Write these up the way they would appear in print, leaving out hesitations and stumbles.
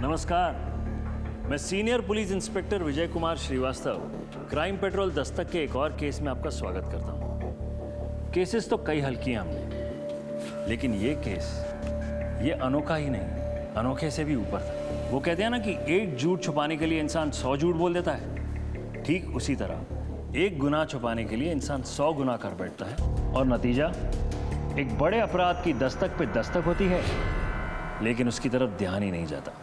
नमस्कार, मैं senior police inspector Vijay Kumar Srivastava crime petrol Dastak के एक और केस में आपका स्वागत करता हूँ। केसेस तो कई हल किए हमने, लेकिन ये केस ये अनोखा ही नहीं, अनोखे से भी ऊपर था। वो कहते हैं ना कि एक झूठ छुपाने के लिए इंसान 100 झूठ बोल देता है, ठीक उसी तरह एक गुनाह छुपाने के लिए इंसान 100 गुनाह कर बैठता है और नतीजा एक बड़े अपराध की दस्तक पे दस्तक होती है, लेकिन उसकी तरफ ध्यान ही नहीं जाता।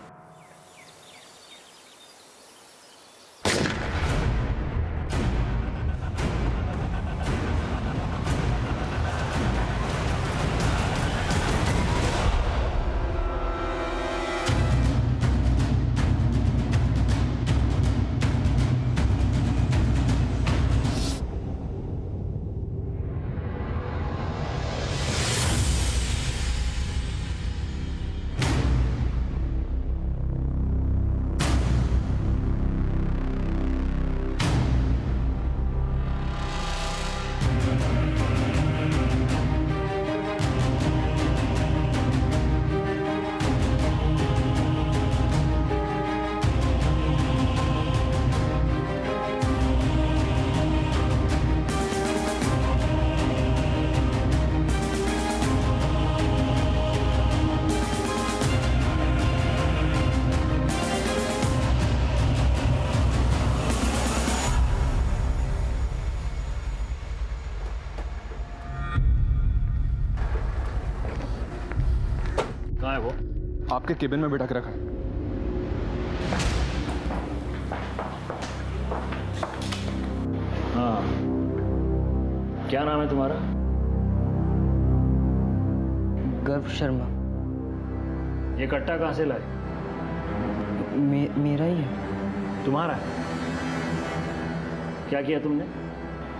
कहाँ है वो? आपके केबिन में बिठा के रखा है। हाँ, क्या नाम है तुम्हारा? गर्व शर्मा। ये कट्टा कहाँ से लाए? मेरा ही है। तुम्हारा है? क्या किया तुमने?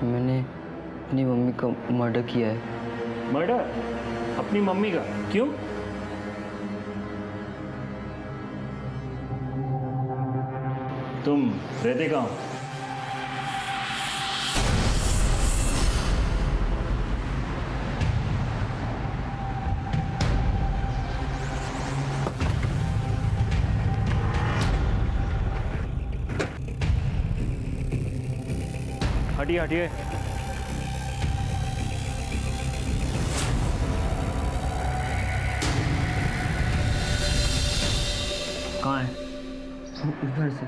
मैंने अपनी मम्मी का मर्डर किया है। मर्डर? अपनी मम्मी का? क्यों? तुम रहते कहाँ हो? हटिए हटिए। कहाँ है? ऊपर से।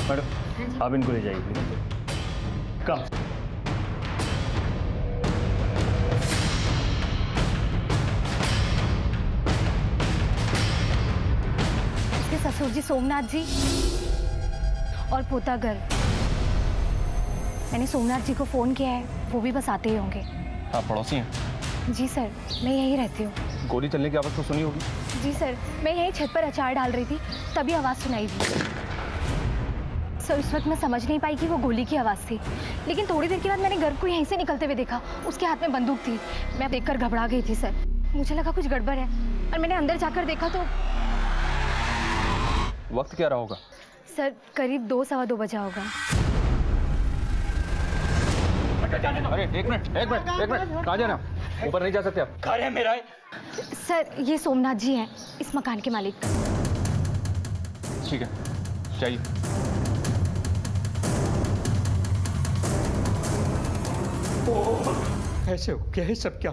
मैडम, आप इनको ले जाइए प्लीज। कम। इसके ससुर जी सोमनाथ जी और पोता गर्व। मैंने सोमनाथ जी को फोन किया है, वो भी बस आते ही होंगे। आप पड़ोसी हैं? जी सर, मैं यहीं रहती हूँ। गोली चलने की आवाज़ तो सुनी होगी? जी सर, मैं यहीं छत पर अचार डाल रही थी, तभी आवाज़ सुनाई दी। सर उस वक्त मैं समझ नहीं पाई कि वो गोली की आवाज़ थी, लेकिन थोड़ी देर के बाद मैंने गर्व को यहीं से निकलते हुए देखा। उसके हाथ में बंदूक थी। मैं देखकर घबरा गई थी सर, मुझे लगा कुछ गड़बड़ है और मैंने अंदर जाकर देखा तो वक्त क्या रहा होगा? सर करीब 2 सवा 2 बजा होगा। अरे एक मिनट, कहाँ जा रहे हैं? ऊपर नहीं जा सकते आप। घर है मेरा है। सर ये सोमनाथ जी हैं, इस मकान के मालिक। ठीक है, चाहिए। कैसे हो? क्या है सब? क्या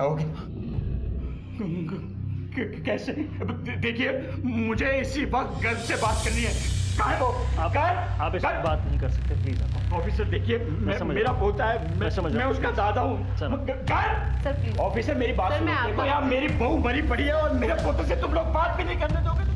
आओगे? कैसे? देखिए, मुझे इसी वक्त गर्व से बात करनी है। कहाँ है वो? आप इस बात नहीं कर सकते प्लीज। ऑफिसर देखिए, मेरा पोता है, मैं उसका दादा हूँ। Sir please. ऑफिसर मेरी बात सुनो। देखो यार, मेरी बहू मरी पड़ी है और मेरे पोते से तुम लोग बात भी नहीं करने दोगे।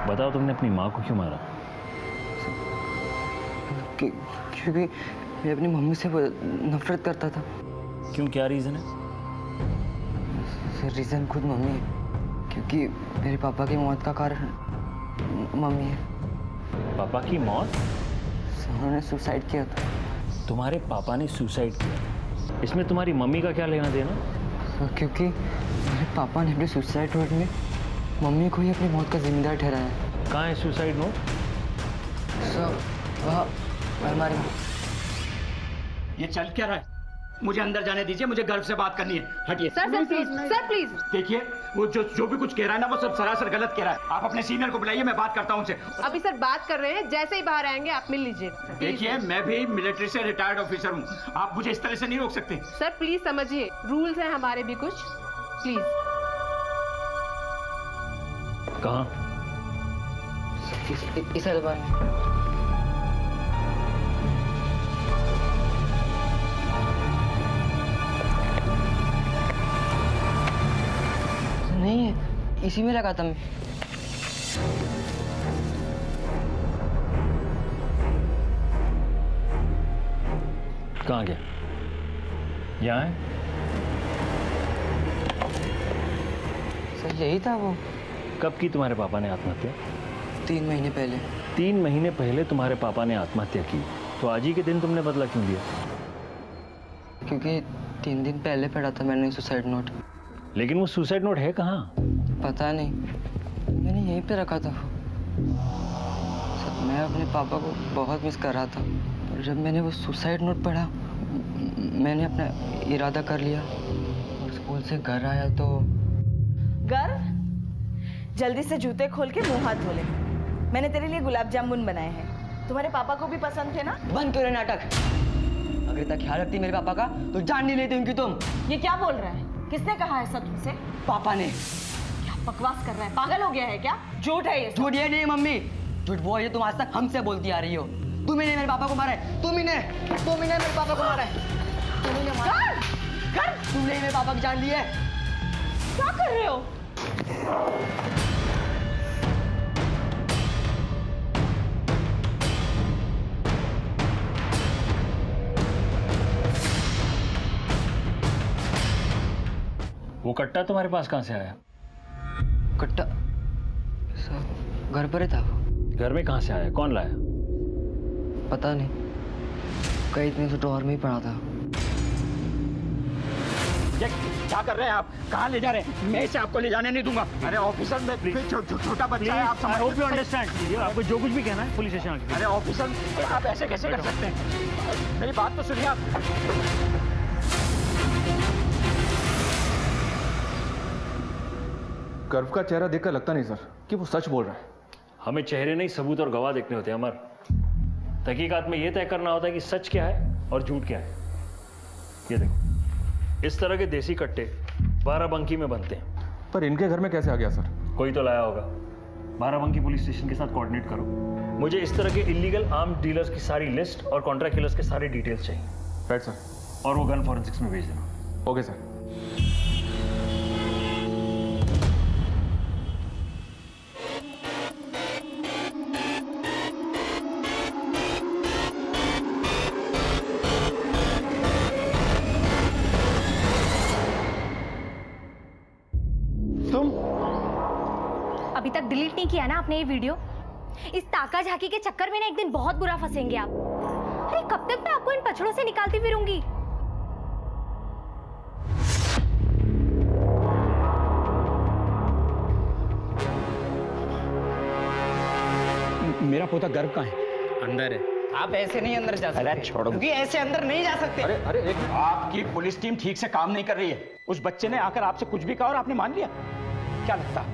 बताओ, तुमने अपनी माँ को क्यों मारा? क्योंकि मैं अपनी मम्मी से नफरत करता था। क्यों, क्या रीज़न है? सर रीज़न खुद मम्मी है, क्योंकि मेरे पापा की मौत का कारण मम्मी है। पापा की मौत? उन्होंने सुसाइड किया था। तुम्हारे पापा ने सुसाइड किया, इसमें तुम्हारी मम्मी का क्या लेना देना? सर, क्योंकि मेरे पापा ने अपने सुसाइड नोट में मम्मी को ही अपनी मौत का जिम्मेदार ठहराया। कहाँ है सुसाइड नोट? सर वह अलमारी में। ये चल क्या रहा है? मुझे अंदर जाने दीजिए, मुझे गर्व से बात करनी है। हटिए। Sir please, sir please. देखिए, वो जो भी कुछ कह रहा है ना, वो सब सरासर गलत कह रहा है। आप अपने सीनियर को बुलाइए, मैं बात करता हूँ उनसे। अभी सर बात कर रहे हैं, जैसे ही बाहर आएंगे आप मिल लीजिए। देखिए, मैं भी मिलिट्री से रिटायर्ड ऑफिसर हूँ, आप मुझे इस तरह से नहीं रोक सकते। सर प्लीज समझिए, रूल्स हैं हमारे भी कुछ, प्लीज। कहाँ? इस अलमारी में। नहीं है, इसी में लगा था मैं। कहाँ गया? यहाँ है? सर यही था वो। कब की तुम्हारे पापा ने आत्महत्या? 3 महीने पहले। 3 महीने पहले तुम्हारे पापा ने आत्महत्या की, तो आज ही के दिन तुमने बदला क्यों लिया? क्योंकि 3 दिन पहले पढ़ा था मैंने सुसाइड नोट। लेकिन वो सुसाइड नोट है कहाँ? पता नहीं, मैंने यहीं पे रखा था। सर मैं अपने पापा को बहुत मिस कर रहा था। और जब मैंने वो सुसाइड नोट पढ़ा, मैंने अपना इरादा कर लिया और स्कूल से घर आया तो। गर्व, जल्दी से जूते खोल के मुंह हाथ धो ले। मैंने तेरे लिए गुलाब जामुन बनाए हैं, तुम्हारे पापा को भी पसंद थे ना। बंद करो नाटक। अगर इतना ख्याल रखती मेरे पापा का तो जान नहीं लेती उनकी तुम। ये क्या बोल रहा है? किसने कहा है सब तुमसे? पापा ने। क्या बकवास कर रहा है? पागल हो गया है क्या? झूठ है ये सब। झूठ ये नहीं मम्मी, झूठ वो है तुम आज तक हमसे बोलती आ रही हो। तुम ही ने मेरे पापा को मारा है, तुम ही ने मेरे पापा को मारा है। तुमने मेरे पापा की जान ली है। क्या कर रहे हो? वो कट्टा तुम्हारे पास कहाँ से आया? कट्टा सब घर पर ही था। घर में कहाँ से आया? कौन लाया? पता नहीं, कई दिन से ड्रॉअर में ही पड़ा था। ये क्या कर रहे हैं आप? कहाँ ले जा रहे हैं? मैं इसे आपको ले जाने नहीं दूंगा। अरे ऑफिसर, मैं छोटा बच्चा है, आप समझ। अंडरस्टैंड। आपको जो कुछ भी कहना है पुलिस स्टेशन आके। अरे ऑफिसर, आप ऐसे कैसे कर सकते हैं? मेरी बात तो सुनिए आप। गर्व का चेहरा देखकर लगता नहीं सर कि वो सच बोल रहा है। हमें चेहरे नहीं, सबूत और गवाह देखने होते हैं अमर। तहकीकात में यह तय करना होता है कि सच क्या है और झूठ क्या है। ये देखो, इस तरह के देसी कट्टे बाराबंकी में बनते हैं। पर इनके घर में कैसे आ गया सर? कोई तो लाया होगा। बाराबंकी पुलिस स्टेशन के साथ कोऑर्डिनेट करो। मुझे इस तरह के इलीगल आर्म्स डीलर्स की सारी लिस्ट और कॉन्ट्रैक्ट किलर्स के सारे डिटेल्स चाहिए। Right sir. और वो गन फॉरेंसिक्स में भेज देना। Okay sir. अभी तक डिलीट नहीं किया ना आपने ये वीडियो? इस ताका झाकी के चक्कर में ना एक दिन बहुत बुरा फंसेंगे आप। अरे कब तक मैं आपको इन पछड़ों से निकालती फिरूंगी? मेरा पोता गर्व कहाँ है? अंदर है। आप ऐसे नहीं अंदर जा सकते। अरे छोड़ो। क्योंकि ऐसे अंदर नहीं जा सकते। अरे एक आपकी पुलिस टीम ठीक से काम नहीं कर रही है। उस बच्चे ने आकर आपसे कुछ भी कहा और आपने मान लिया। क्या लगता है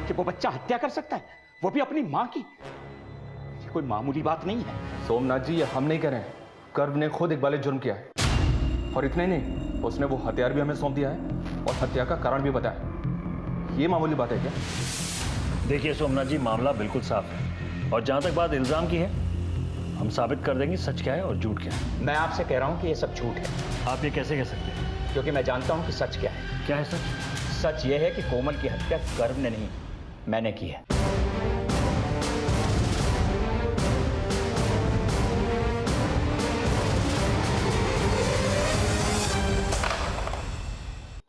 कि वो बच्चा हत्या कर सकता है, वो भी अपनी माँ की? ये कोई मामूली बात नहीं है। सोमनाथ जी, ये हम नहीं कह रहे हैं, गर्व ने खुद इकबाल जुर्म किया है। और इतना ही नहीं, उसने वो हथियार भी हमें सौंप दिया है और हत्या का कारण भी बताया। ये मामूली बात है क्या? देखिए सोमनाथ जी, मामला बिल्कुल साफ है और जहां तक बात इल्जाम की है, हम साबित कर देंगे सच क्या है और झूठ क्या है। मैं आपसे कह रहा हूँ कि ये सब झूठ है। आप ये कैसे कह सकते हैं? क्योंकि मैं जानता हूँ कि सच क्या है। क्या है सच? सच ये है कि कोमल की हत्या गर्व ने नहीं, मैंने की है।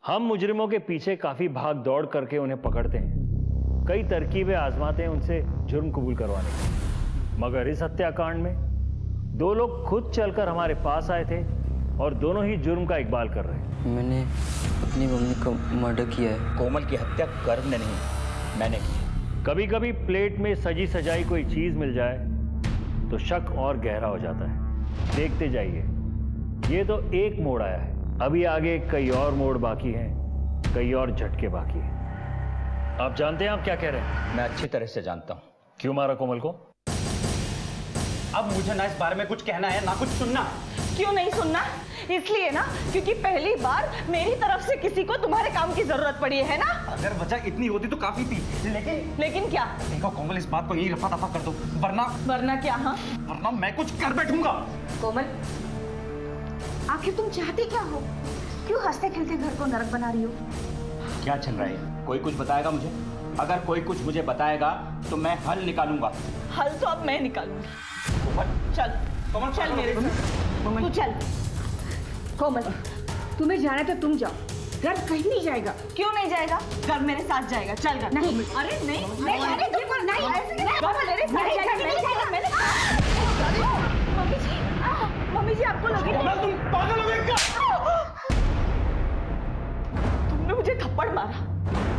हम मुजरिमों के पीछे काफी भाग दौड़ करके उन्हें पकड़ते हैं, कई तरकीबें आजमाते हैं उनसे जुर्म कबूल करवाने की। मगर इस हत्याकांड में दो लोग खुद चलकर हमारे पास आए थे और दोनों ही जुर्म का इकबाल कर रहे हैं। मैंने अपनी मम्मी का मर्डर किया है। कोमल की हत्या गर्व ने नहीं, मैंने की। कभी कभी प्लेट में सजी सजाई कोई चीज मिल जाए तो शक और गहरा हो जाता है। देखते जाइए, ये तो एक मोड़ आया है, अभी आगे कई और मोड़ बाकी हैं, कई और झटके बाकी हैं। आप जानते हैं आप क्या कह रहे हैं? मैं अच्छी तरह से जानता हूं। क्यों मारा कोमल को? अब मुझे ना इस बारे में कुछ कहना है ना कुछ सुनना। क्यों नहीं सुनना? इसलिए ना क्योंकि पहली बार मेरी तरफ से किसी को तुम्हारे काम की जरूरत पड़ी है ना। अगर वजह इतनी होती तो काफी थी, लेकिन क्या? देखो कोमल, इस बात को यही रफा दफा कर दो, वरना क्या? हाँ, वरना मैं कुछ कर बैठूंगा। कोमल, आखिर तुम चाहते क्या हो? क्यों हंसते खेलते घर को नरक बना रही हो? क्या चल रहा है? कोई कुछ बताएगा मुझे? अगर कोई कुछ मुझे बताएगा तो मैं हल निकालूंगा। हल तो अब मैं निकालूंगी। कोमल, चल कोमल, चल मेरे साथ, तू चल। कोमल, तुम्हें जाना है तो तुम जाओ, घर कहीं नहीं जाएगा। क्यों नहीं जाएगा? घर मेरे साथ जाएगा। चल घर। नहीं। अरे नहीं नहीं, अरे तुम नहीं, ऐसे नहीं। घर मेरे साथ नहीं, जाएगा। नहीं जाएगा। मैंने मम्मी जी आपको लगे तुम पागल हो गए क्या? तुमने मुझे थप्पड़ मारा,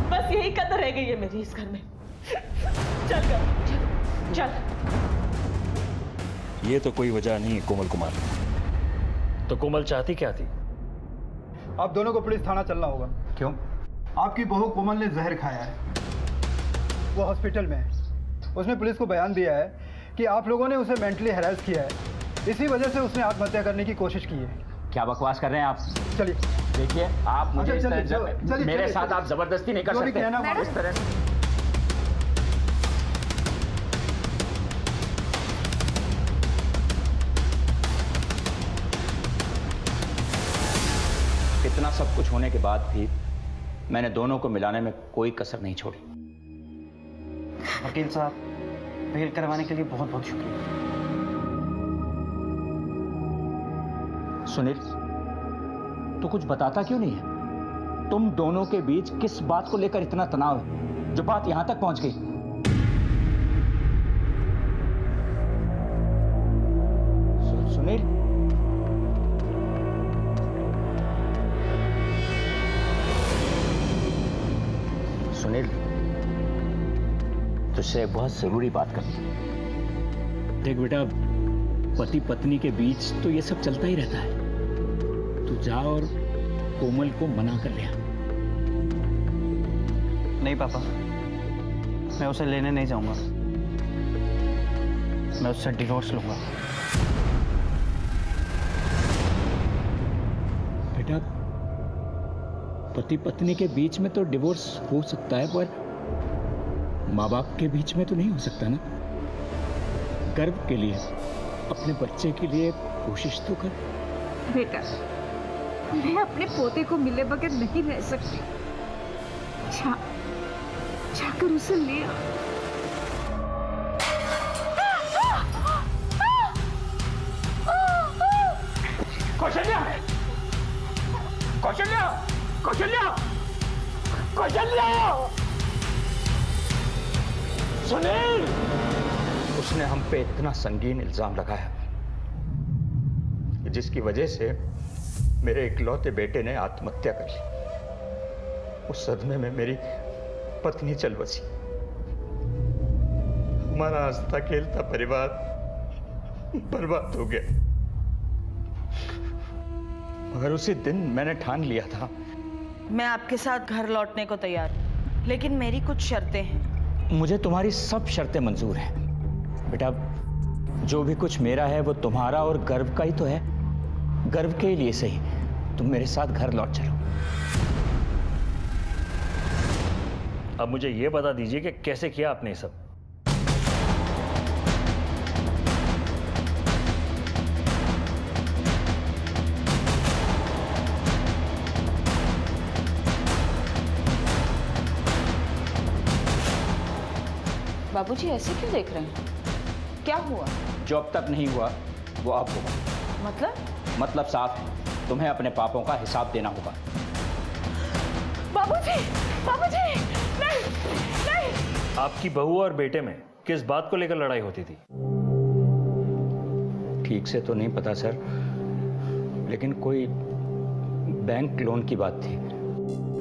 बस यही कदर रह गई है मेरी इस घर में। चल घर, चल। ये तो कोई वजह नहीं है कोमल कुमार। तो कोमल चाहती क्या थी? आप दोनों को पुलिस थाना चलना होगा। क्यों? आपकी बहू कोमल ने जहर खाया है, वो हॉस्पिटल में है। उसने पुलिस को बयान दिया है कि आप लोगों ने उसे मेंटली हैरेस किया है, इसी वजह से उसने आत्महत्या करने की कोशिश की है। क्या बकवास कर रहे हैं आप? चलिए देखिए, आप मुझे इस चलिए, तरह चलिए, मेरे चलिए, साथ चलिए। आप जबरदस्ती नहीं कर जो भी सकते कहना इस तरह से। इतना सब कुछ होने के बाद भी मैंने दोनों को मिलाने में कोई कसर नहीं छोड़ी। वकील साहब, बेल करवाने के लिए बहुत बहुत शुक्रिया। सुनील, तू कुछ बताता क्यों नहीं है? तुम दोनों के बीच किस बात को लेकर इतना तनाव है जो बात यहां तक पहुंच गई? सुनील, सुनील, तुझसे एक बहुत जरूरी बात करनी है। देख बेटा, पति पत्नी के बीच तो ये सब चलता ही रहता है। तू जा और कोमल को मना कर ले। नहीं पापा, मैं उसे लेने नहीं जाऊंगा। मैं उससे डिवोर्स लूंगा। बेटा, पति पत्नी के बीच में तो डिवोर्स हो सकता है, पर माँ बाप के बीच में तो नहीं हो सकता ना। गर्व के लिए, अपने बच्चे के लिए कोशिश तो कर। बेटा, मैं अपने पोते को मिले बगैर नहीं रह सकती। जाकर उसे ले आ। कौशल्या! कौशल्या! कौशल्या! कौशल्या! सुनील! उसने हम पे इतना संगीन इल्जाम लगाया कि जिसकी वजह से मेरे इकलौते बेटे ने आत्महत्या कर ली। उस सदमे में मेरी पत्नी चल बसी। हमारा हंसता खेलता परिवार बर्बाद हो गया। मगर उसी दिन मैंने ठान लिया था। मैं आपके साथ घर लौटने को तैयार हूँ, लेकिन मेरी कुछ शर्तें हैं। मुझे तुम्हारी सब शर्तें मंजूर हैं। बेटा, जो भी कुछ मेरा है वो तुम्हारा और गर्व का ही तो है। गर्व के लिए सही तुम मेरे साथ घर लौट चलो। अब मुझे यह बता दीजिए कि कैसे किया आपने ये सब? बाबूजी ऐसे क्यों देख रहे हैं? क्या हुआ? जो अब तक नहीं हुआ वो अब होगा। मतलब साफ, तुम्हें अपने पापों का हिसाब देना होगा। बाबूजी, बाबूजी, नहीं, नहीं। आपकी बहू और बेटे में किस बात को लेकर लड़ाई होती थी? ठीक से तो नहीं पता सर, लेकिन कोई बैंक लोन की बात थी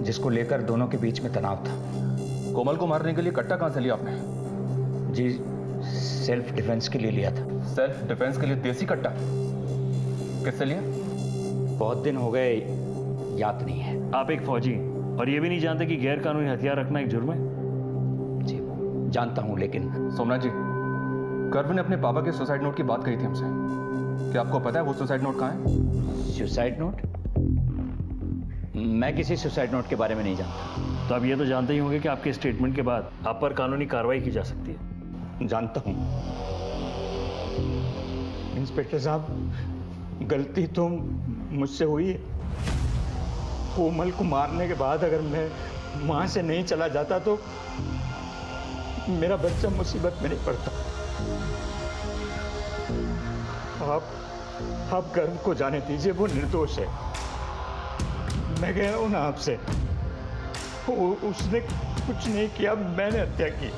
जिसको लेकर दोनों के बीच में तनाव था। कोमल को मारने के लिए कट्टा कहाँ से लिया आपने? जी, सेल्फ डिफेंस के लिए लिया था। सेल्फ डिफेंस के लिए देसी कट्टा किससे लिया? बहुत दिन हो गए, याद नहीं है। आप एक फौजी और ये भी नहीं जानते कि गैर कानूनी हथियार रखना एक जुर्म है? जी जानता हूं, लेकिन सोमनाथ जी, कर्व ने अपने पापा के सुसाइड नोट की बात कही थी हमसे। क्या आपको पता है वो सुसाइड नोट कहाँ है? Suicide note? मैं किसी सुसाइड नोट के बारे में नहीं जानता। तो आप ये तो जानते ही होंगे कि आपके स्टेटमेंट के बाद आप पर कानूनी कार्रवाई की जा सकती है। जानता हूं इंस्पेक्टर साहब, गलती तो मुझसे हुई है। कोमल को मारने के बाद अगर मैं वहां से नहीं चला जाता तो मेरा बच्चा मुसीबत में नहीं पड़ता। आप गर्व को जाने दीजिए, वो निर्दोष है। मैं कह रहा हूं ना आपसे, उसने कुछ नहीं किया, मैंने हत्या की।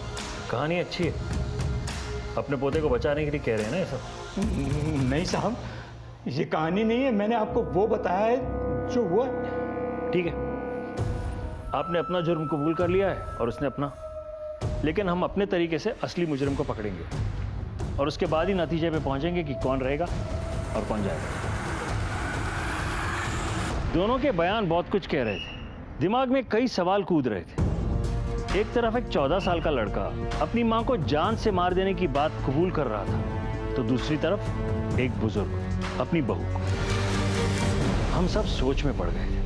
कहानी अच्छी है, अपने पोते को बचाने के लिए कह रहे हैं ना ये सब? नहीं साहब, ये कहानी नहीं है, मैंने आपको वो बताया है जो हुआ। ठीक है, आपने अपना जुर्म कबूल कर लिया है और उसने अपना, लेकिन हम अपने तरीके से असली मुजरिम को पकड़ेंगे और उसके बाद ही नतीजे पे पहुंचेंगे कि कौन रहेगा और कौन जाएगा। दोनों के बयान बहुत कुछ कह रहे थे, दिमाग में कई सवाल कूद रहे थे। एक तरफ एक 14 साल का लड़का अपनी मां को जान से मार देने की बात कबूल कर रहा था, तो दूसरी तरफ एक बुजुर्ग अपनी बहू को। हम सब सोच में पड़ गए थे।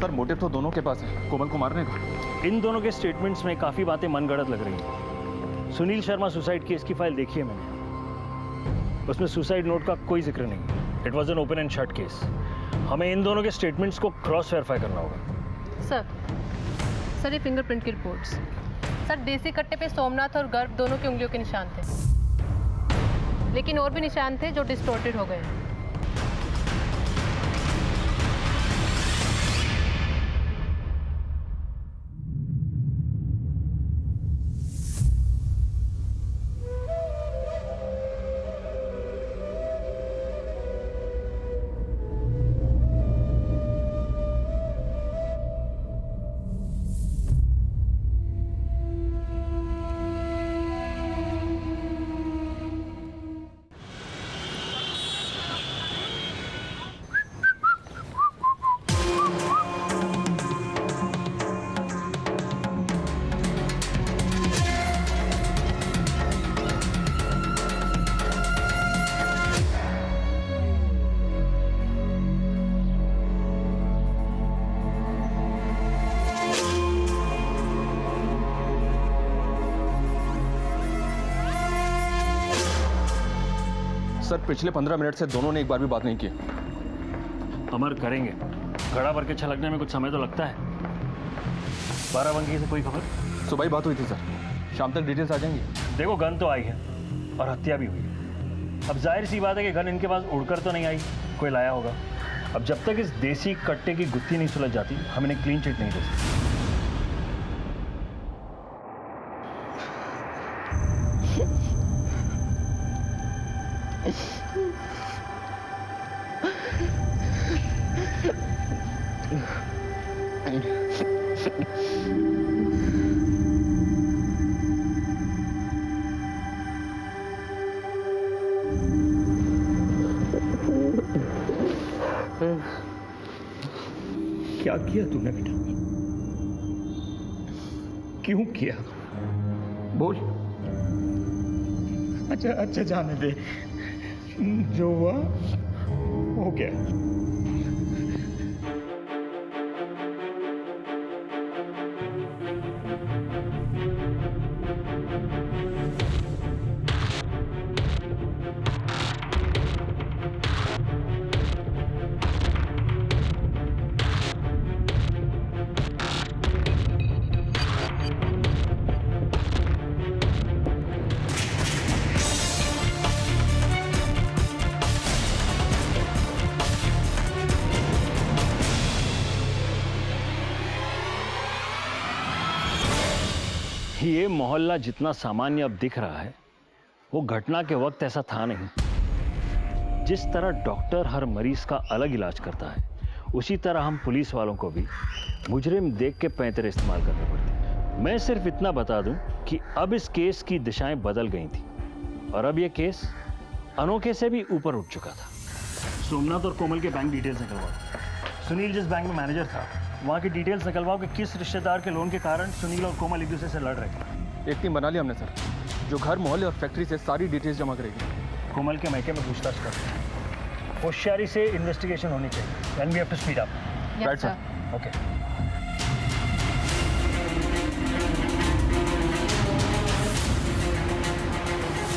सर, मोटिव तो दोनों के पास है, कोमल को मारने का। इन दोनों के स्टेटमेंट्स में काफी बातें मनगढ़ंत लग रही हैं। सुनील शर्मा सुसाइड केस की फाइल देखी है मैंने, उसमें सुसाइड नोट का कोई जिक्र नहीं। It was an open and shut case. हमें इन दोनों के स्टेटमेंट्स को क्रॉस वेरीफाई करना होगा। सर ये फिंगरप्रिंट की रिपोर्ट्स। सर देसी कट्टे पे सोमनाथ और गर्भ दोनों की उंगलियों के निशान थे, लेकिन और भी निशान थे जो डिस्टॉर्टेड हो गए। सर, पिछले 15 मिनट से दोनों ने एक बार भी बात नहीं की। अमर, करेंगे। घड़ा भर के छलकने में कुछ समय तो लगता है। बाराबंकी से कोई खबर? सुबह ही बात हुई थी सर, शाम तक डिटेल्स आ जाएंगी। देखो, गन तो आई है और हत्या भी हुई है। अब जाहिर सी बात है कि गन इनके पास उड़कर तो नहीं आई, कोई लाया होगा। अब जब तक इस देसी कट्टे की गुत्थी नहीं सुलझ जाती, हम इन्हें क्लीन चिट नहीं दे सकते। क्या किया तूने बेटा? क्यों किया? बोल। अच्छा जाने दे, जो हुआ हो गया। ये मोहल्ला जितना सामान्य अब दिख रहा है, वो घटना के वक्त ऐसा था नहीं। जिस तरह डॉक्टर हर मरीज का अलग इलाज करता है, उसी तरह हम पुलिस वालों को भी मुजरिम देख के पैंतरे इस्तेमाल करने पड़ते हैं। मैं सिर्फ इतना बता दूं कि अब इस केस की दिशाएं बदल गई थी और अब यह केस अनोखे से भी ऊपर उठ चुका था। सोमनाथ और कोमल के बैंक डिटेल्स निकलवाओ। सुनील जिस बैंक में मैनेजर था, वहाँ की डिटेल्स निकलवाओ कि किस रिश्तेदार के लोन के कारण सुनील और कोमल एक दूसरे से लड़ रहे थे। एक टीम बना लिया हमने सर, जो घर, मोहल्ले और फैक्ट्री से सारी डिटेल्स जमा करेगी। कोमल के मैके में पूछताछ कर, होशियारी से इन्वेस्टिगेशन होनी चाहिए। And we have to speed up. Right sir. Okay.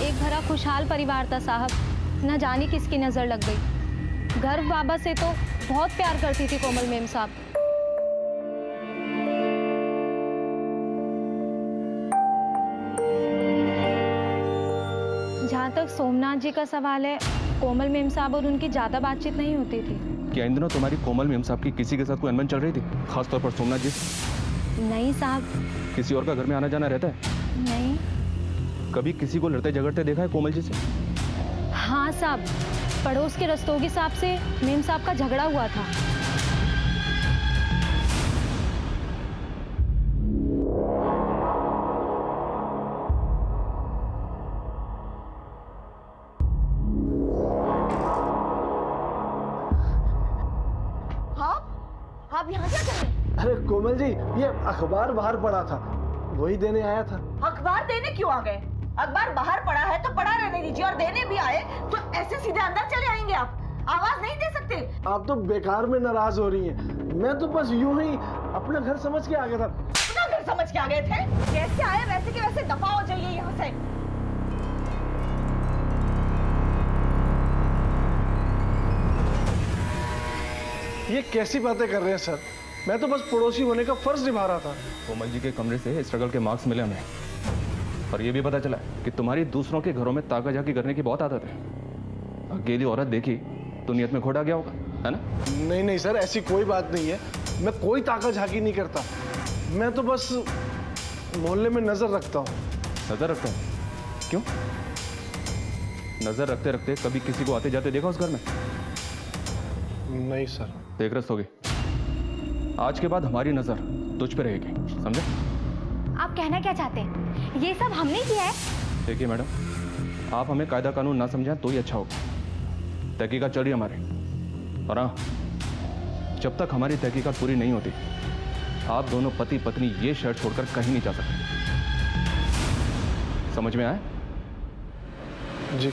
एक भरा खुशहाल परिवार था साहब, न जाने किसकी नजर लग गई। गर्व बाबा से तो बहुत प्यार करती थी कोमल मेम साहब। जहाँ तक सोमनाथ जी का सवाल है, कोमल मेम साहब और उनकी ज्यादा बातचीत नहीं होती थी। क्या इन दिनों तुम्हारी कोमल मेम साहब की किसी के साथ कोई अनबन चल रही थी, खासतौर पर सोमनाथ जी? नहीं साहब। किसी और का घर में आना जाना रहता है? नहीं। कभी किसी को लड़ते झगड़ते देखा है कोमल जी से? हाँ साहब, पड़ोस के रस्तोगी साहब से मेम साहब का झगड़ा हुआ था। आप यहाँ क्या कर रहे हैं? अरे कोमल जी, ये अखबार बाहर पड़ा था, वही देने आया था। अखबार देने क्यों आ गए? अखबार बाहर पड़ा है तो पड़ा रहने दीजिए, और देने भी आए तो ऐसे सीधे अंदर चले आएंगे आप? आवाज नहीं दे सकते? आप तो बेकार में नाराज हो रही हैं। मैं तो बस यूं ही अपना घर समझ के आ गया था। अपना घर समझ के आ गए थे? जैसे आए वैसे के वैसे दफा हो जाइए यहाँ से। ये कैसी बातें कर रहे हैं सर? मैं तो बस पड़ोसी होने का फर्ज निभा रहा था। कोमल जी के कमरे से स्ट्रगल के मार्क्स मिले हमें, और ये भी पता चला कि तुम्हारी दूसरों के घरों में ताका झाकी करने की बहुत आदत है। अकेली औरत देखी तो नियत में खोट आ गया होगा, है ना? नहीं नहीं सर, ऐसी कोई बात नहीं है। मैं कोई ताका झाकी नहीं करता। मैं तो बस मोहल्ले में नजर रखता हूँ। नजर रखता हूँ? क्यों? नजर रखते रखते कभी किसी को आते जाते देखा उस घर में? नहीं सर। देख रस होगी, आज के बाद हमारी नजर तुझ पे रहेगी, समझे? आप कहना क्या चाहते हैं? ये सब हमने किया है? देखिए मैडम, आप हमें कायदा कानून ना समझाएं तो ही अच्छा होगा। तहकीकात चल रही है हमारी, और हाँ, जब तक हमारी तहकीकात पूरी नहीं होती, आप दोनों पति पत्नी ये शहर छोड़कर कहीं नहीं जा सकते। समझ में आया? जी।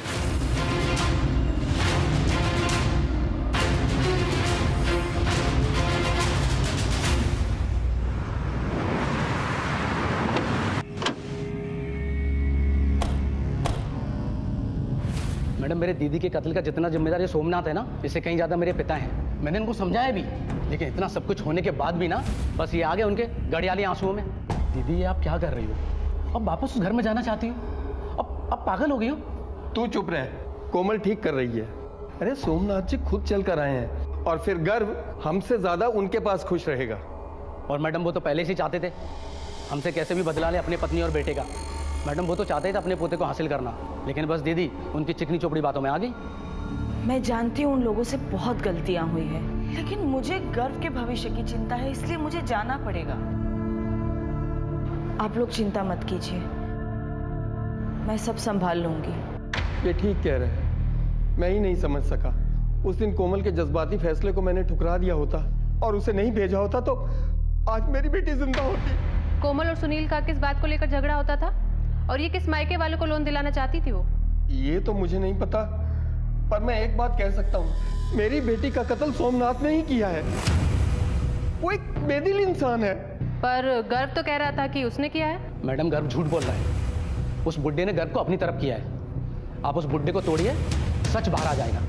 मैडम, मेरे दीदी के कत्ल का जितना जिम्मेदार ये सोमनाथ है ना, इससे कहीं ज्यादा मेरे पिता हैं। मैंने इनको समझाया भी, लेकिन इतना सब कुछ होने के बाद भी ना, बस ये आ गए उनके गड़ियाली आंसुओं में। दीदी, ये आप क्या कर रही हो? अब वापस उस घर में जाना चाहती हो? अब पागल हो गई हो? तू चुप रह, कोमल ठीक कर रही है। अरे सोमनाथ जी खुद चल कर आए हैं, और फिर गर्व हमसे ज्यादा उनके पास खुश रहेगा। और मैडम, वो तो पहले से चाहते थे हमसे कैसे भी बदला ले अपने पत्नी और बेटे का। मैडम, वो तो चाहते थे अपने पोते को हासिल करना, लेकिन बस दीदी उनकी चिकनी चोपड़ी बातों में आ गई। मैं जानती हूँ उन लोगों से बहुत गलतियां हुई है, लेकिन मुझे गर्व के भविष्य की चिंता है, इसलिए मुझे जाना पड़ेगा। आप लोग चिंता मत कीजिए, मैं सब संभाल लूंगी। ये ठीक कह रहे हैं, मैं ही नहीं समझ सका। उस दिन कोमल के जज्बाती फैसले को मैंने ठुकरा दिया होता और उसे नहीं भेजा होता तो आज मेरी बेटी जिंदा होती। कोमल और सुनील का किस बात को लेकर झगड़ा होता था, और ये किस मायके वालों को लोन दिलाना चाहती थी वो? ये तो मुझे नहीं पता, पर मैं एक बात कह सकता हूँ, मेरी बेटी का कत्ल सोमनाथ ने ही किया है। वो एक बेदिल इंसान है। पर गर्व तो कह रहा था कि उसने किया है। मैडम, गर्व झूठ बोल रहा है। उस बुड्ढे ने गर्व को अपनी तरफ किया है। आप उस बुड्ढे को तोड़िए, सच बाहर आ जाएगा।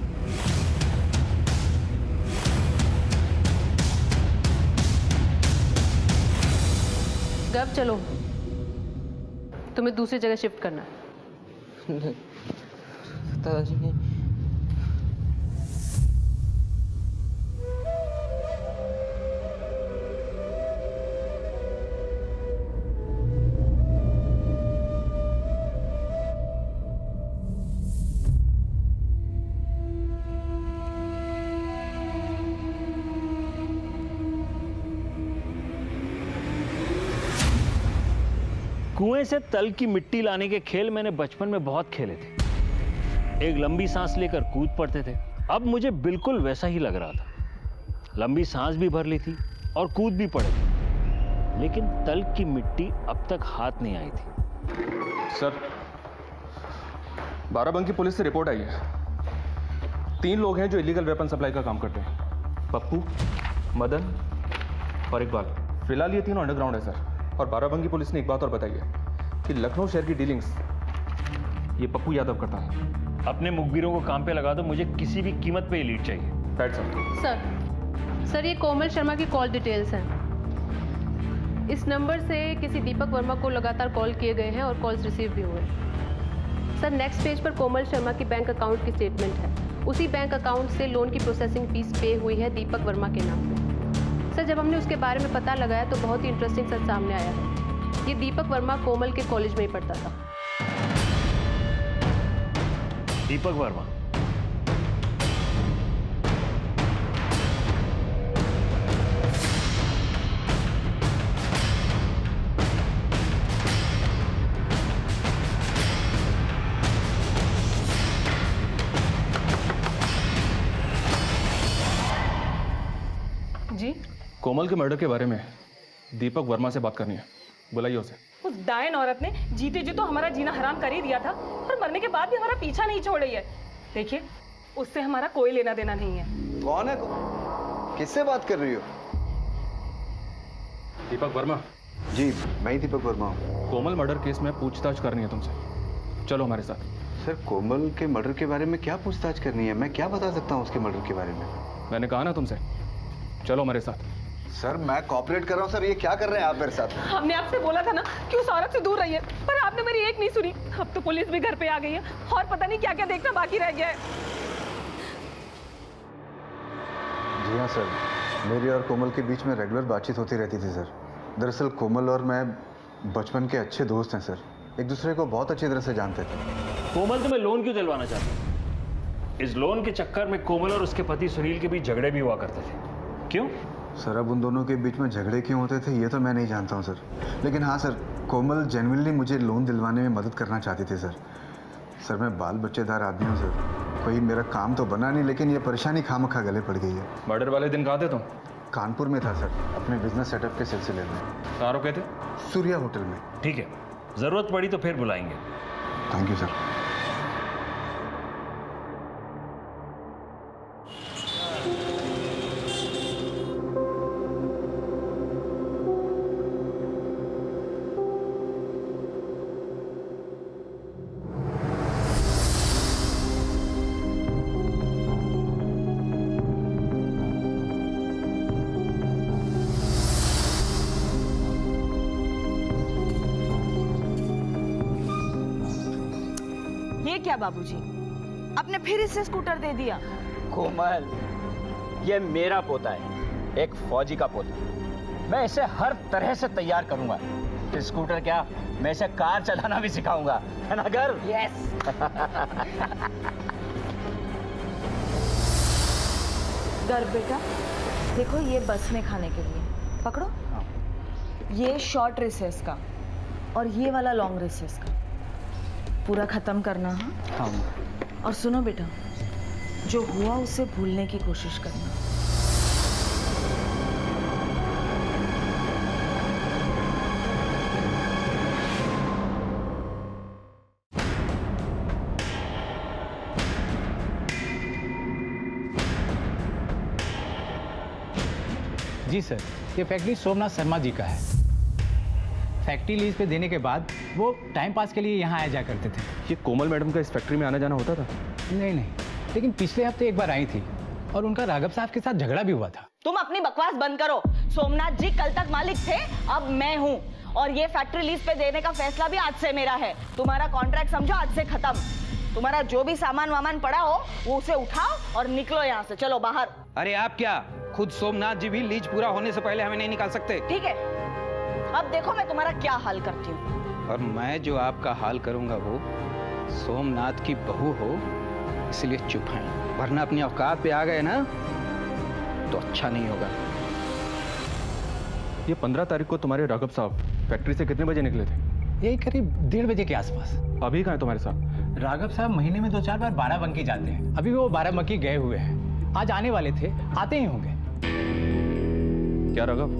गर्व, चलो, तुम्हें दूसरी जगह शिफ्ट करना है। दादाजी नहीं। कुएं से तल की मिट्टी लाने के खेल मैंने बचपन में बहुत खेले थे। एक लंबी सांस लेकर कूद पड़ते थे। अब मुझे बिल्कुल वैसा ही लग रहा था। लंबी सांस भी भर ली थी और कूद भी पड़े थे, लेकिन तल की मिट्टी अब तक हाथ नहीं आई थी। सर, बाराबंकी पुलिस से रिपोर्ट आई है। 3 लोग हैं जो इलीगल वेपन सप्लाई का काम करते हैं, पप्पू, मदन और इकबाल। फिलहाल ये तीनों अंडरग्राउंड है सर। और बाराबंकी पुलिस ने एक बात और बताई है कि लखनऊ शहर की डीलिंग्स ये पप्पू यादव करता है। अपने मुखबिरों को काम पे लगा दो, मुझे किसी भी कीमत पे ये लीड चाहिए। Right sir. सर ये कोमल शर्मा की कॉल डिटेल्स हैं। इस नंबर से किसी दीपक वर्मा को लगातार कॉल किए गए हैं और कॉल्स रिसीव भी हुए। सर नेक्स्ट पेज पर कोमल शर्मा की बैंक अकाउंट की स्टेटमेंट है। उसी बैंक अकाउंट से लोन की प्रोसेसिंग फीस पे हुई है दीपक वर्मा के नाम पे। सर जब हमने उसके बारे में पता लगाया तो बहुत ही इंटरेस्टिंग सच सामने आया है। ये दीपक वर्मा कोमल के कॉलेज में ही पढ़ता था। दीपक वर्मा? जी? कोमल के मर्डर के बारे में दीपक वर्मा से बात करनी है, बुलाइए उसे। उस डायन औरत ने जीते जी तो हमारा जीना हराम कर ही दिया था, और मरने के बाद भी हमारा पीछा नहीं छोड़ रही है। देखिए, उससे हमारा कोई लेना देना नहीं है। कौन है? किससे बात कर रही हो? दीपक वर्मा? जी, मैं ही दीपक वर्मा हूँ। कोमल मर्डर केस में पूछताछ करनी है तुमसे, चलो हमारे साथ। सर, कोमल के मर्डर के बारे में क्या पूछताछ करनी है? मैं क्या बता सकता हूँ उसके मर्डर के बारे में? मैंने कहा ना तुमसे, चलो हमारे साथ। सर, मैं कॉपरेट कर रहा हूँ। सर, ये क्या कर रहे हैं आप मेरे साथ? हमने आपसे बोला था ना कि उस औरत से दूर रहिए, पर आपने मेरी एक नहीं सुनी। अब तो पुलिस भी घर पे आ गई है और पता नहीं क्या क्या देखना बाकी रह गया है। जी हाँ सर, मेरी और कोमल के बीच में रेगुलर बातचीत होती रहती थी सर। दरअसल कोमल और मैं बचपन के अच्छे दोस्त हैं सर, एक दूसरे को बहुत अच्छी तरह से जानते थे। कोमल तुम्हें लोन क्यों दिलवाना चाहती है? इस लोन के चक्कर में कोमल और उसके पति सुनील के बीच झगड़े भी हुआ करते थे, क्यों? सर, अब उन दोनों के बीच में झगड़े क्यों होते थे ये तो मैं नहीं जानता हूँ सर, लेकिन हाँ सर, कोमल जेन्युइनली मुझे लोन दिलवाने में मदद करना चाहती थी सर। सर, मैं बाल बच्चेदार आदमी हूँ सर, कोई मेरा काम तो बना नहीं, लेकिन ये परेशानी खामखा गले पड़ गई है। मर्डर वाले दिन कहाँ थे तुम? कानपुर में था सर, अपने बिजनेस सेटअप के सिलसिले में। कहाँ रुके थे? सूर्या होटल में। ठीक है, जरूरत पड़ी तो फिर बुलाएंगे। Thank you sir. क्या बाबूजी, आपने फिर इसे स्कूटर दे दिया? कोमल, ये मेरा पोता है, एक फौजी का पोता। मैं इसे हर तरह से तैयार करूंगा। स्कूटर क्या, मैं इसे कार चलाना भी सिखाऊंगा, है ना गर्व? यस। गर्व बेटा, देखो ये बस में खाने के लिए पकड़ो। ये शॉर्ट रिसेस का और ये वाला लॉन्ग रिसेस का पूरा खत्म करना। हाँ। और सुनो बेटा, जो हुआ उसे भूलने की कोशिश करना। जी सर, ये फैक्ट्री सोमनाथ शर्मा जी का है। फैक्ट्री लीज पे देने के बाद वो टाइम पास के लिए यहाँ आया जा करते थे। ये कोमल मैडम का इस फैक्ट्री में आना जाना होता था? नहीं, लेकिन पिछले हफ्ते एक बार आई थी और उनका राघव साहब के साथ झगड़ा भी हुआ था। तुम अपनी बकवास बंद करो। सोमनाथ जी कल तक मालिक थे, अब मैं हूँ, और ये फैक्ट्री लीज पे देने का फैसला भी आज से मेरा है। तुम्हारा कॉन्ट्रैक्ट समझो आज से खत्म। तुम्हारा जो भी सामान वामान पड़ा हो वो उसे उठाओ और निकलो यहाँ से, चलो बाहर। अरे आप क्या, खुद सोमनाथ जी भी लीज पूरा होने से पहले हमें नहीं निकाल सकते? ठीक है, अब देखो मैं तुम्हारा क्या हाल करती हूँ। और मैं जो आपका हाल करूंगा वो सोमनाथ की बहू हो, इसलिए चुप हैं, वरना अपनी औकात पे आ गए ना तो अच्छा नहीं होगा। ये 15 तारीख को तुम्हारे राघव साहब फैक्ट्री से कितने बजे निकले थे? यही करीब 1:30 बजे के आसपास। अभी कहाँ है तुम्हारे साथ? राघव साहब महीने में 2-4 बार बाराबंकी जाते हैं। अभी वो बाराबंकी गए हुए हैं, आज आने वाले थे, आते ही होंगे। क्या राघव,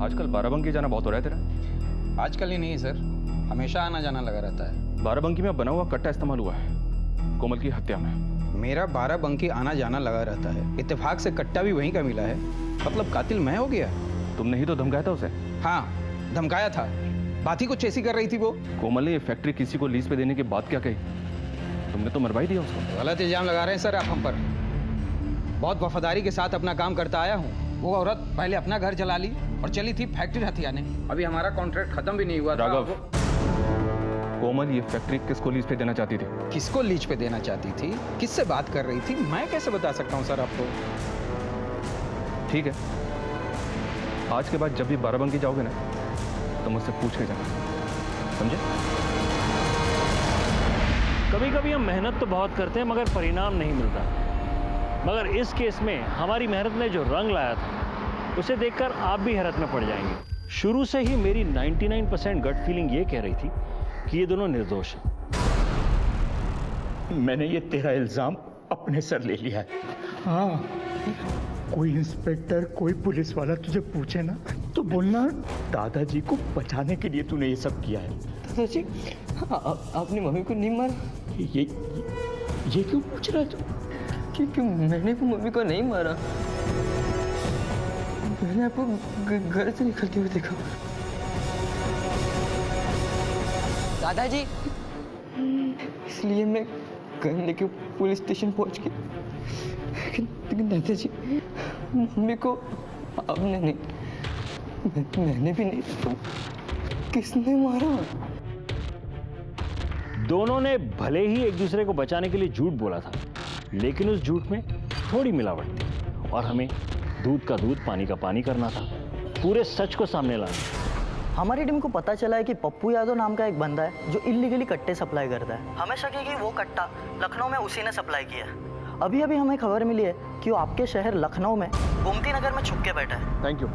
आजकल बाराबंकी जाना बहुत हो रहा है तेरा? आजकल ही नहीं सर, हमेशा आना जाना लगा रहता है। बाराबंकी में बना हुआ कट्टा इस्तेमाल हुआ है कोमल की हत्या में। मेरा बाराबंकी आना जाना लगा रहता है, इत्तेफाक से कट्टा भी वहीं का मिला है। मतलब कातिल मैं हो गया? तुमने ही तो धमकाया था उसे। हाँ, धमकाया था। बात ही कुछ ऐसी कर रही थी वो। कोमल ने ये फैक्ट्री किसी को लीज पे देने की बात क्या कही? तुमने तो मरवा ही दिया उसको। गलत इल्जाम लगा रहे हैं सर आप हम पर। बहुत वफादारी के साथ अपना काम करता आया हूँ। वो औरत पहले अपना घर जला ली और चली थी फैक्ट्री हथियाने। अभी हमारा कॉन्ट्रैक्ट खत्म भी नहीं हुआ था। राघव, कोमल ये फैक्ट्री किसको लीज पे देना चाहती थी? किसको लीज पे देना चाहती थी, किससे बात कर रही थी, मैं कैसे बता सकता हूँ सर आपको। ठीक है, आज के बाद जब भी बाराबंकी जाओगे ना तो मुझसे पूछ के जाना, समझे? कभी कभी हम मेहनत तो बहुत करते हैं मगर परिणाम नहीं मिलता। मगर इस केस में हमारी मेहनत ने जो रंग लाया था उसे देखकर आप भी हैरत में पड़ जाएंगे। शुरू से ही मेरी 99% गट फीलिंग ये कह रही थी कि ये दोनों निर्दोष हैं। मैंने ये तेरा इल्जाम अपने सर ले लिया है। हाँ, कोई इंस्पेक्टर, कोई पुलिस वाला तुझे पूछे ना तो बोलना दादाजी को बचाने के लिए तूने ये सब किया है। दादाजी, आपने मम्मी को नहीं मारा? ये क्यों पूछ रहा है तू? क्योंकि मैंने तो मम्मी को नहीं मारा। मैंने आपको घर से निकलते हुए देखा। दादाजी, इसलिए मैं घर लेके पुलिस स्टेशन पहुंच गया। लेकिन दादाजी, मम्मी को आपने नहीं, मैंने भी नहीं, तो किसने मारा? दोनों ने भले ही एक दूसरे को बचाने के लिए झूठ बोला था, लेकिन उस झूठ में थोड़ी मिलावट थी और हमें दूध का दूध, पानी का पानी करना था, पूरे सच को सामने लाना। हमारी टीम को पता चला है कि पप्पू यादव नाम का एक बंदा है जो इलीगली कट्टे सप्लाई करता है। हमें शक है कि वो कट्टा लखनऊ में उसी ने सप्लाई किया है। अभी अभी हमें खबर मिली है कि वो आपके शहर लखनऊ में गोमती नगर में छुप के बैठा है। Thank you.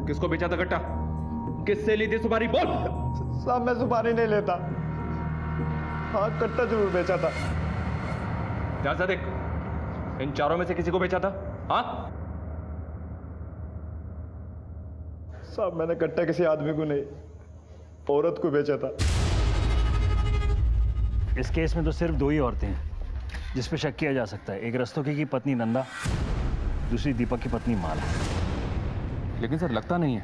किसको बेचा था कट्टा? किससे ली थी सुपारी? बोल। साहब, मैं सुपारी नहीं लेता। हाँ, कट्टा जरूर बेचा था। ध्यान से देख, इन चारों में से किसी को बेचा था? हाँ साहब, मैंने कट्टा किसी आदमी को नहीं, औरत को बेचा था। इस केस में तो सिर्फ दो ही औरतें हैं जिस पे शक किया जा सकता है। एक रस्तोगी की पत्नी नंदा, दूसरी दीपक की पत्नी माला। लेकिन सर, लगता नहीं है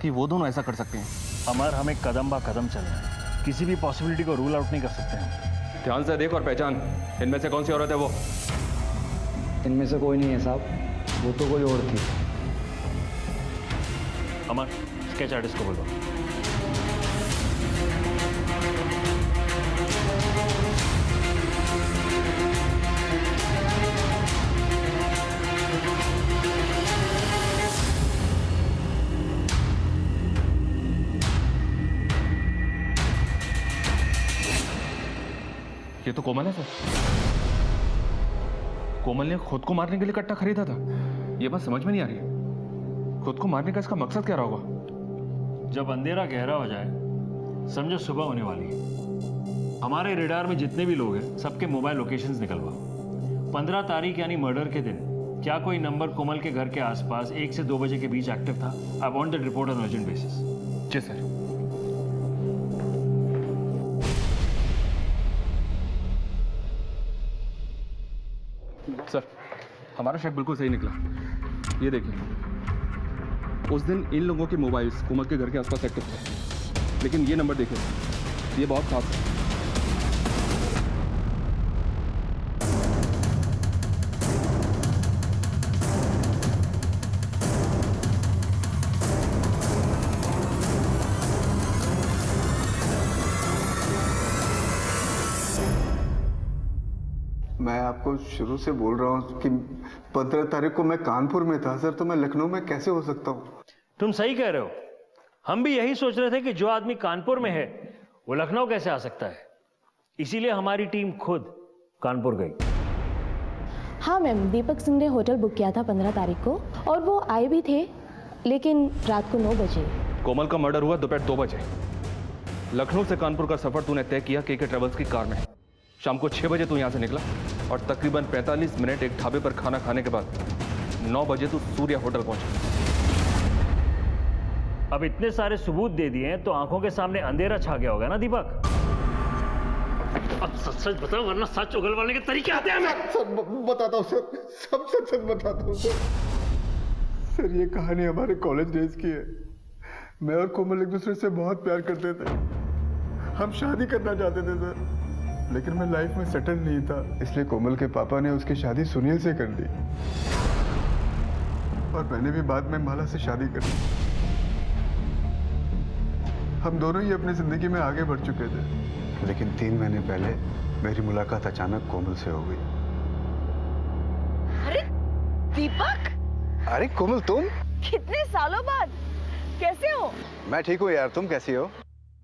कि वो दोनों ऐसा कर सकते हैं। अमर, हमें कदम बा कदम चलना है, किसी भी पॉसिबिलिटी को रूल आउट नहीं कर सकते हम। ध्यान से देख और पहचान, इनमें से कौन सी औरत है वो? इनमें से कोई नहीं है साहब, वो तो कोई और थी। अमर, स्केच आर्टिस्ट को बोलो। ये तो कोमल है सर। कोमल ने खुद को मारने के लिए कट्टा खरीदा था। ये बात समझ में नहीं आ रही। खुद को मारने का इसका मकसद क्या रहा होगा? जब अंधेरा गहरा हो जाए, समझो सुबह होने वाली है। हमारे रेडार में जितने भी लोग हैं, सबके मोबाइल लोकेशंस निकलवाओ। 15 तारीख यानी मर्डर के दिन क्या कोई नंबर कोमल के घर के आसपास 1 से 2 बजे के बीच एक्टिव था? I want that report on urgent basis. जी सर। सर, हमारा शक बिल्कुल सही निकला। ये देखिए, उस दिन इन लोगों के मोबाइल्स कोमल के घर के आसपास एक्टिव थे, लेकिन ये नंबर देखिए, ये बहुत खास है। मैं आपको शुरू से बोल रहा हूँ कि 15 तारीख को मैं कानपुर में था सर, तो मैं लखनऊ में कैसे हो सकता हूँ? तुम सही कह रहे हो, हम भी यही सोच रहे थे कि जो आदमी कानपुर में है वो लखनऊ कैसे आ सकता है। इसीलिए हमारी टीम खुद कानपुर गई। हाँ मैम, दीपक सिंह ने होटल बुक किया था 15 तारीख को और वो आए भी थे, लेकिन रात को 9 बजे। कोमल का मर्डर हुआ दोपहर 2 बजे। लखनऊ से कानपुर का सफर तूने तय किया के ट्रेवल्स की कार में। शाम को 6 बजे तू यहां से निकला और तकरीबन 45 मिनट एक ढाबे पर खाना खाने के बाद 9 बजे तू सूर्य होटल पहुंचा। अब इतने सारे सबूत दे दिए हैं तो आंखों के सामने अंधेरा छा गया होगा ना दीपक? अब सच सच बताओ, वरना सच उगलवाने के तरीके आते हैं। मैं सर बताता हूँ सर, सब सच सच बताता हूँ सर। सर ये कहानी हमारे कॉलेज डेज की है। मैं और कोमल एक दूसरे से बहुत प्यार करते थे। हम शादी करना चाहते थे सर, लेकिन मैं लाइफ में सेटल नहीं था, इसलिए कोमल के पापा ने उसकी शादी सुनील से कर दी और मैंने भी बाद में माला से शादी कर दी। हम दोनों ही अपनी जिंदगी में आगे बढ़ चुके थे, लेकिन 3 महीने पहले मेरी मुलाकात अचानक कोमल से हो गई। अरे दीपक, अरे कोमल तुम? कितने सालों बाद, कैसे हो? मैं ठीक हूँ यार, तुम कैसी हो?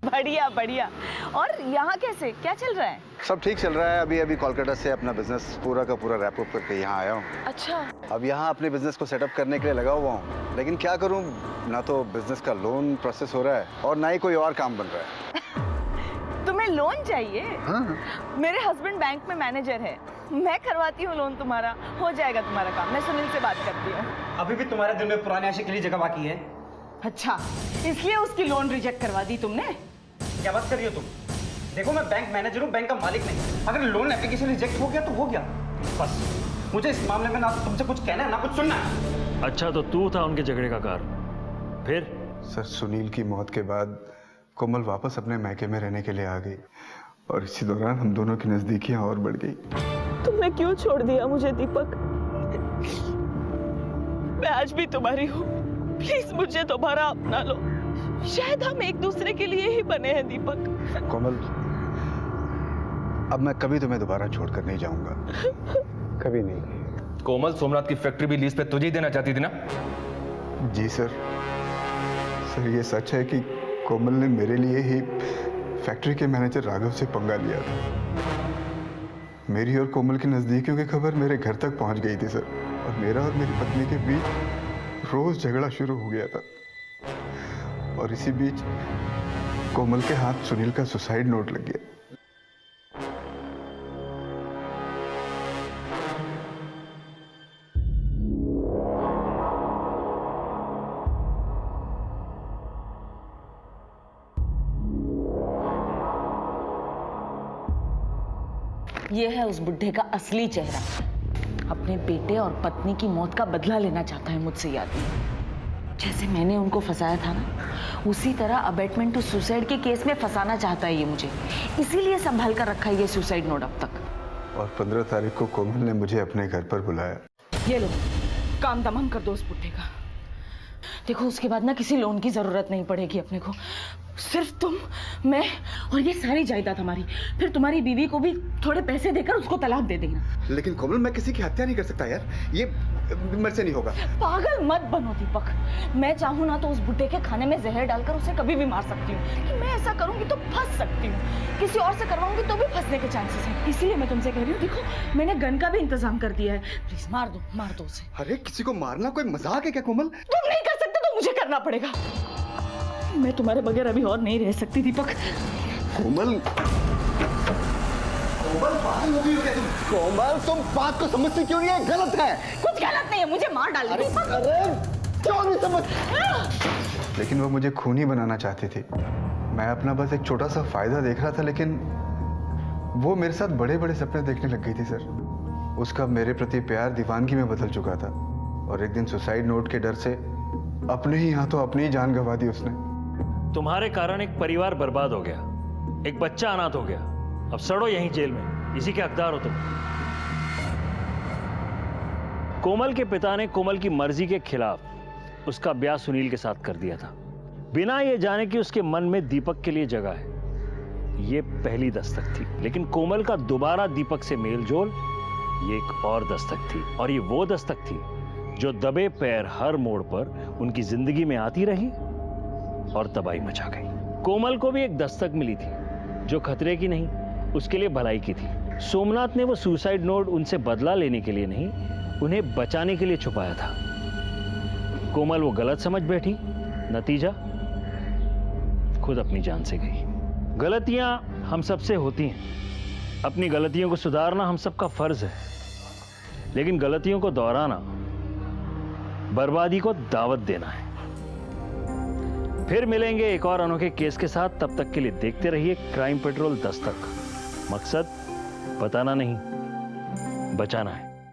बढ़िया बढ़िया। और यहाँ कैसे, क्या चल रहा है? सब ठीक चल रहा है। अभी कोलकाता से अपना बिजनेस पूरा का पूरा रैप अप करके यहाँ आया हूँ। अच्छा। अब यहाँ अपने बिजनेस को सेटअप करने के लिए लगा हुआ हूँ, लेकिन क्या करूँ, ना तो बिजनेस का लोन प्रोसेस हो रहा है और ना ही कोई और काम बन रहा है। तुम्हें लोन चाहिए? हाँ। मेरे हस्बैंड बैंक में मैनेजर है, मैं करवाती हूँ लोन, तुम्हारा हो जाएगा तुम्हारा काम। मैं सुनील से बात करती हूँ। अभी भी तुम्हारे दिल में पुराने आशिक के लिए जगह बाकी है? अच्छा, इसलिए उसकी लोन रिजेक्ट करवा दी तुमने? क्या बात कर रही हो तुम? देखो मैं बैंक मैनेजर हूँ, बैंक का मालिक नहीं। अगर लोन एप्लीकेशन रिजेक्ट हो गया तो हो गया, बस। मुझे इस मामले में ना तुमसे कुछ कहना है ना कुछ सुनना है। अच्छा, तो तू था उनके झगड़े का कारण? फिर? सर सुनील की मौत के बाद कोमल वापस अपने मैके में रहने के लिए आ गई और इसी दौरान हम दोनों की नजदीकियां और बढ़ गई। तुमने क्यों छोड़ दिया मुझे दीपक? मैं आज भी तुम्हारी हूँ, प्लीज मुझे दोबारा अपना लो। शायद हम एक दूसरे के लिए ही बने हैं दीपक। कोमल, अब मैं कभी तुम्हें दोबारा छोड़कर नहीं जाऊंगा, कभी नहीं। कोमल सोमनाथ की फैक्ट्री भी लीज पे तुझे ही देना चाहती थी ना? जी सर। सर ये सच है कि कोमल ने मेरे लिए ही फैक्ट्री के मैनेजर राघव से पंगा लिया था। मेरी और कोमल की नजदीकियों की खबर मेरे घर तक पहुंच गई थी सर, और मेरा और मेरी पत्नी के बीच रोज झगड़ा शुरू हो गया था। और इसी बीच कोमल के हाथ सुनील का सुसाइड नोट लग गया। ये है उस बुड्ढे का असली चेहरा। अपने बेटे और पत्नी की मौत का बदला लेना चाहता है मुझसे ये आदमी। जैसे मैंने उनको फंसाया था ना, उसी तरह अबेटमेंट टू सुसाइड के केस में फंसाना चाहता है ये मुझे। इसीलिए संभाल कर रखा है ये सुसाइड नोट अब तक। और 15 तारीख को कोमल ने मुझे अपने घर पर बुलाया। ये लो, काम तमाम कर दो उस बुड्ढे का। देखो उसके बाद ना किसी लोन की जरूरत नहीं पड़ेगी अपने को। सिर्फ तुम, मैं और ये सारी जायदाद हमारी। फिर तुम्हारी बीवी को भी थोड़े पैसे देकर उसको तलाक दे देना। लेकिन कोमल, मैं किसी की हत्या नहीं कर सकता यार, ये मेरे से नहीं होगा। पागल मत बनो दीपक। मैं चाहूँ ना तो उस बुड्ढे के खाने में जहर डालकर उसे कभी भी मार सकती हूँ, लेकिन मैं ऐसा करूंगी तो फंस सकती हूँ। किसी और से करवाऊंगी तो भी फंसने के चांसेस हैं। इसीलिए मैं तुमसे कह रही हूँ, देखो मैंने गन का भी इंतजाम कर दिया है। प्लीज मार दो उसे। अरे किसी को मारना कोई मजाक है क्या कोमल? तुम नहीं कर सकते तो मुझे करना पड़ेगा। मैं तुम्हारे बगैर अभी और नहीं रह सकती दीपक। कोमल, कोमल तुम बात को समझती क्यों नहीं है? गलत है। कुछ गलत नहीं है, मुझे मार डालना। अरे क्यों नहीं समझ? लेकिन वो मुझे खूनी बनाना चाहती थी। मैं अपना बस एक छोटा सा फायदा देख रहा था, लेकिन वो मेरे साथ बड़े बड़े सपने देखने लग गई थी सर। उसका मेरे प्रति प्यार दीवानगी में बदल चुका था और एक दिन सुसाइड नोट के डर से अपने ही हाथों अपनी ही जान गंवा दी उसने। तुम्हारे कारण एक परिवार बर्बाद हो गया, एक बच्चा अनाथ हो गया। अब सड़ो यहीं जेल में, इसी के हकदार हो तुम। कोमल के पिता ने कोमल की मर्जी के खिलाफ उसका ब्याह सुनील के साथ कर दिया था, बिना ये जाने कि उसके मन में दीपक के लिए जगह है। ये पहली दस्तक थी, लेकिन कोमल का दोबारा दीपक से मेलजोल ये एक और दस्तक थी, और ये वो दस्तक थी जो दबे पैर हर मोड़ पर उनकी जिंदगी में आती रही और तबाही मचा गई। कोमल को भी एक दस्तक मिली थी जो खतरे की नहीं, उसके लिए भलाई की थी। सोमनाथ ने वो सुसाइड नोट उनसे बदला लेने के लिए नहीं, उन्हें बचाने के लिए छुपाया था। कोमल वो गलत समझ बैठी, नतीजा खुद अपनी जान से गई। गलतियां हम सबसे होती हैं, अपनी गलतियों को सुधारना हम सबका फर्ज है, लेकिन गलतियों को दोहराना बर्बादी को दावत देना है। फिर मिलेंगे एक और अनोखे केस के साथ, तब तक के लिए देखते रहिए क्राइम पेट्रोल दस्तक। मकसद बताना नहीं, बचाना है।